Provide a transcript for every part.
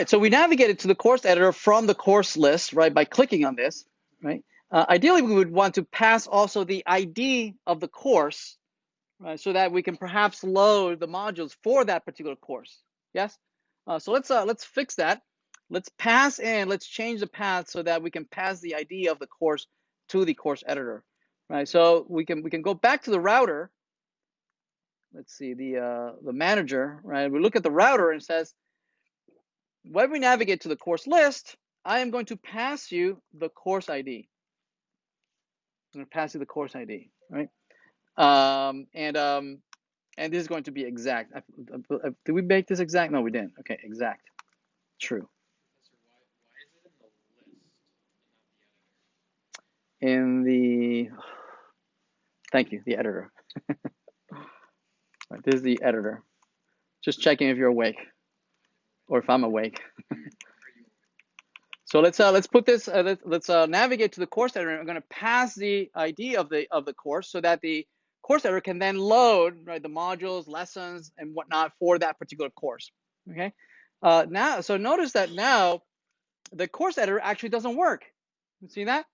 right, so we navigated to the course editor from the course list, right, by clicking on this, right? Ideally, we would want to pass also the ID of the course, right, so that we can perhaps load the modules for that particular course. Yes. So let's fix that. Let's pass in. Let's change the path so that we can pass the ID of the course to the course editor, right? So we can go back to the router. Let's see the manager, right? We look at the router and it says, when we navigate to the course list, I am going to pass you the course ID. I'm going to pass you the course ID, right? And this is going to be exact. Did we make this exact? No, we didn't. Okay, exact. True. In the, thank you, the editor. Right, this is the editor. Just checking if you're awake, or if I'm awake. So let's put this. Let's navigate to the course editor. I'm going to pass the ID of the course so that the course editor can then load, right, the modules, lessons, and whatnot for that particular course. Okay. Now, so notice that now the course editor actually doesn't work. You see that?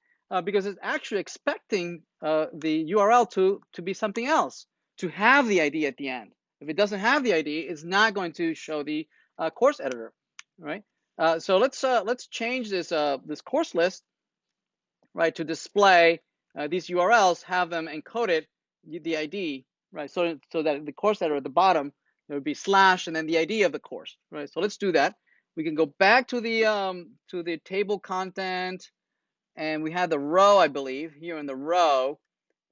Because it's actually expecting the URL to be something else, to have the ID at the end. If it doesn't have the ID, it's not going to show the course editor, right? So let's change this this course list, right, to display these URLs, have them encoded the ID, right? So that the course editor at the bottom there would be slash and then the ID of the course, right? So let's do that. We can go back to the table content, and we have the row, I believe, here in the row.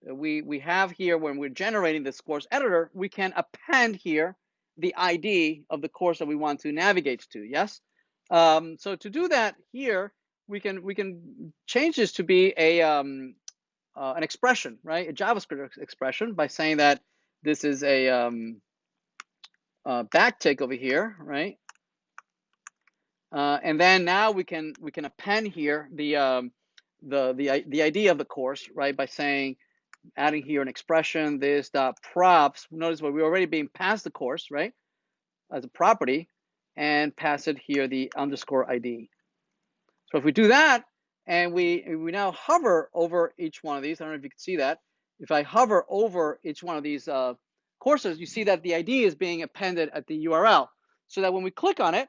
We have here, when we're generating this course editor, we can append here the ID of the course that we want to navigate to. Yes. So to do that here, we can change this to be an expression, right? A JavaScript expression, by saying that this is a backtick over here, right? And then now we can append here the ID of the course, right? By saying, adding here an expression, this dot props. Notice what we're already being passed the course, right, as a property, and pass it here the underscore ID. So if we do that, and we now hover over each one of these, I don't know if you can see that. If I hover over each one of these courses, you see that the ID is being appended at the URL, so that when we click on it,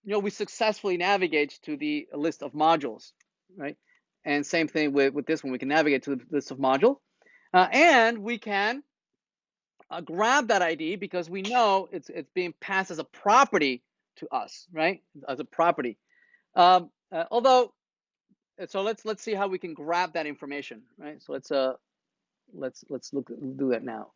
we successfully navigate to the list of modules, right? And same thing with this one, we can navigate to the list of modules. And we can grab that ID because we know it's being passed as a property to us, right? As a property. Although, so let's see how we can grab that information, right? So let's do that now.